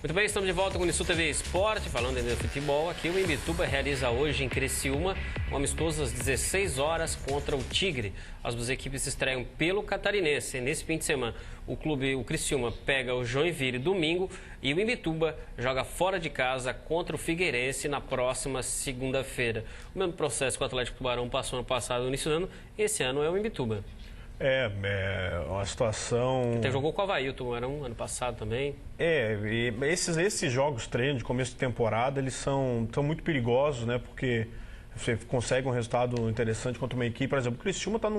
Muito bem, estamos de volta com o Unisul TV Esporte, falando ainda de futebol. Aqui o Imbituba realiza hoje em Criciúma um amistoso às 16 horas contra o Tigre. As duas equipes se estreiam pelo Catarinense. Nesse fim de semana, o Criciúma pega o Joinville domingo e o Imbituba joga fora de casa contra o Figueirense na próxima segunda-feira. O mesmo processo que o Atlético Tubarão passou ano passado no início do ano, esse ano é o Imbituba. É uma situação... Até jogou com o Avaí, o Tubarão, ano passado também. E esses jogos treino de começo de temporada, eles são muito perigosos, né? Porque você consegue um resultado interessante contra uma equipe. Por exemplo, o Criciúma está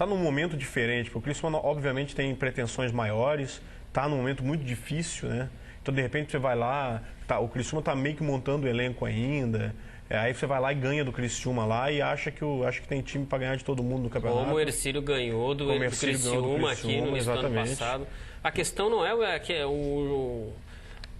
num momento diferente. Porque o Criciúma, obviamente, tem pretensões maiores, está num momento muito difícil, né? Então, de repente, você vai lá, o Criciúma está meio que montando o elenco ainda. Aí você vai lá e ganha do Criciúma lá e acha que tem time para ganhar de todo mundo no campeonato. Como o Ercílio ganhou do Criciúma aqui no início do ano passado. A questão não é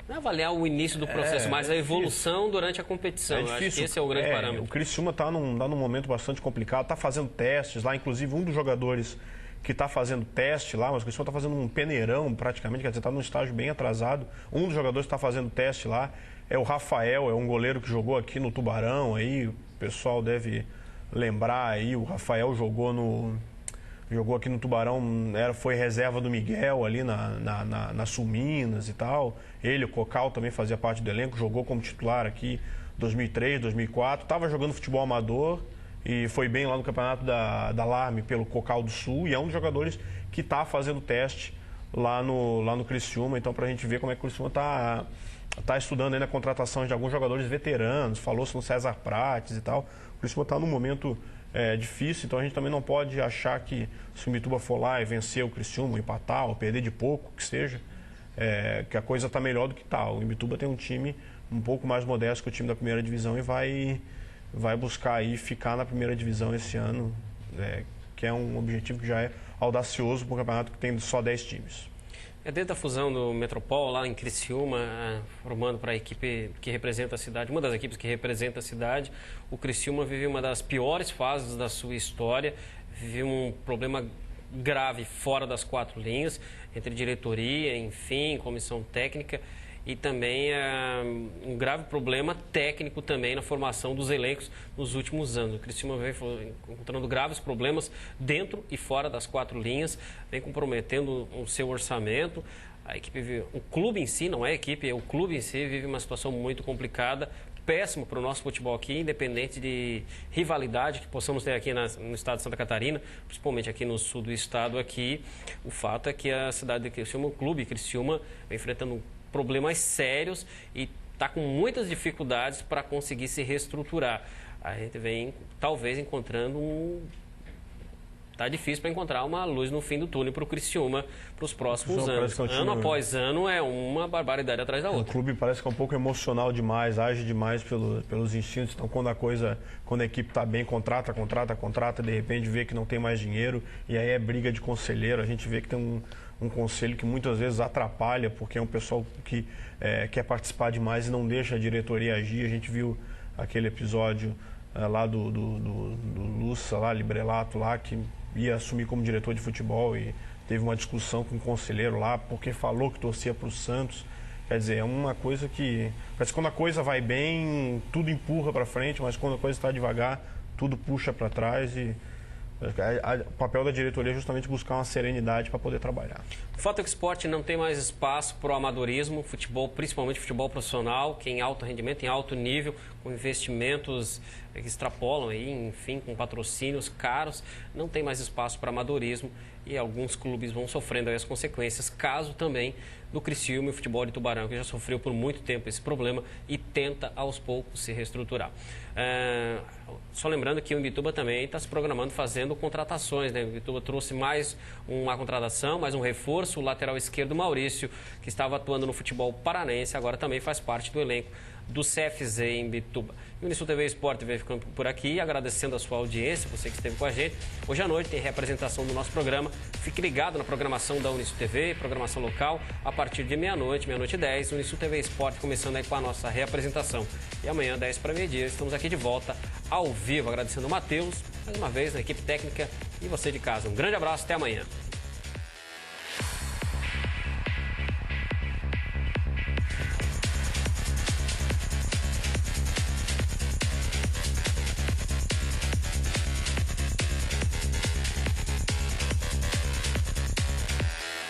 avaliar o início do processo, mas a evolução durante a competição. Difícil. Eu acho que esse é o grande parâmetro. O Criciúma está num momento bastante complicado, está fazendo testes lá, inclusive um dos jogadores que está fazendo teste lá, mas o Criciúma está fazendo um peneirão praticamente, quer dizer, está num estágio bem atrasado. Um dos jogadores que está fazendo teste lá é o Rafael, é um goleiro que jogou aqui no Tubarão, aí o pessoal deve lembrar aí, o Rafael jogou aqui no Tubarão, foi reserva do Miguel ali na Sul Minas e tal. Ele, o Cocal, também fazia parte do elenco, jogou como titular aqui 2003, 2004, estava jogando futebol amador e foi bem lá no campeonato da Larme pelo Cocal do Sul, e é um dos jogadores que está fazendo teste lá no Criciúma. Então, para a gente ver como é que o Criciúma está estudando aí na contratação de alguns jogadores veteranos, falou-se no César Prates e tal. O Criciúma está num momento difícil, então a gente também não pode achar que se o Imbituba for lá e vencer o Criciúma, empatar ou perder de pouco, que seja, que a coisa está melhor do que está. O Imbituba tem um time um pouco mais modesto que o time da primeira divisão e vai buscar aí ficar na primeira divisão esse ano, que é um objetivo que já é audacioso para um campeonato que tem só 10 times. Desde a fusão do Metropol lá em Criciúma, formando para a equipe que representa a cidade, uma das equipes que representa a cidade, o Criciúma vive uma das piores fases da sua história, vive um problema grave fora das quatro linhas, entre diretoria, enfim, comissão técnica, e também um grave problema técnico também na formação dos elencos nos últimos anos. O Criciúma vem encontrando graves problemas dentro e fora das quatro linhas, vem comprometendo o seu orçamento. A equipe, o clube em si, não é a equipe, o clube em si vive uma situação muito complicada, péssimo para o nosso futebol aqui, independente de rivalidade que possamos ter aqui no estado de Santa Catarina, principalmente aqui no sul do estado aqui. O fato é que a cidade de Criciúma, o clube Criciúma, vem enfrentando problemas sérios e está com muitas dificuldades para conseguir se reestruturar. A gente vem, talvez, encontrando Está difícil para encontrar uma luz no fim do túnel para o Criciúma para os próximos anos. Ano após ano é uma barbaridade atrás da outra. O clube parece que é um pouco emocional demais, age demais pelos instintos. Então, quando a equipe está bem, contrata, de repente vê que não tem mais dinheiro e aí é briga de conselheiro. A gente vê que tem um conselho que muitas vezes atrapalha, porque é um pessoal que quer participar demais e não deixa a diretoria agir. A gente viu aquele episódio lá do Lúcia, lá, Librelato, lá, que ia assumir como diretor de futebol e teve uma discussão com um conselheiro lá porque falou que torcia para o Santos. Quer dizer, é uma coisa que... Parece que quando a coisa vai bem, tudo empurra para frente, mas quando a coisa está devagar, tudo puxa para trás e... O papel da diretoria é justamente buscar uma serenidade para poder trabalhar. O fato é que o esporte não tem mais espaço para o amadorismo, futebol, principalmente futebol profissional, que é em alto rendimento, em alto nível, com investimentos que extrapolam aí, enfim, com patrocínios caros, não tem mais espaço para amadorismo e alguns clubes vão sofrendo aí as consequências, caso também do Criciúma e o futebol de Tubarão, que já sofreu por muito tempo esse problema e tenta aos poucos se reestruturar. Só lembrando que o Imbituba também está se programando fazendo contratações, né? O Imbituba trouxe mais uma contratação, mais um reforço, o lateral esquerdo Maurício, que estava atuando no futebol paranense, agora também faz parte do elenco do CFZ em Imbituba. E o Unisul TV Esporte vem ficando por aqui, agradecendo a sua audiência, você que esteve com a gente. Hoje à noite tem reapresentação do nosso programa. Fique ligado na programação da Unisul TV, programação local, a partir de meia-noite, meia-noite e 10, Unisul TV Esporte começando aí com a nossa reapresentação. E amanhã, 10 para meio-dia, estamos aqui de volta ao vivo, agradecendo o Matheus, mais uma vez, a equipe técnica e você de casa. Um grande abraço, até amanhã.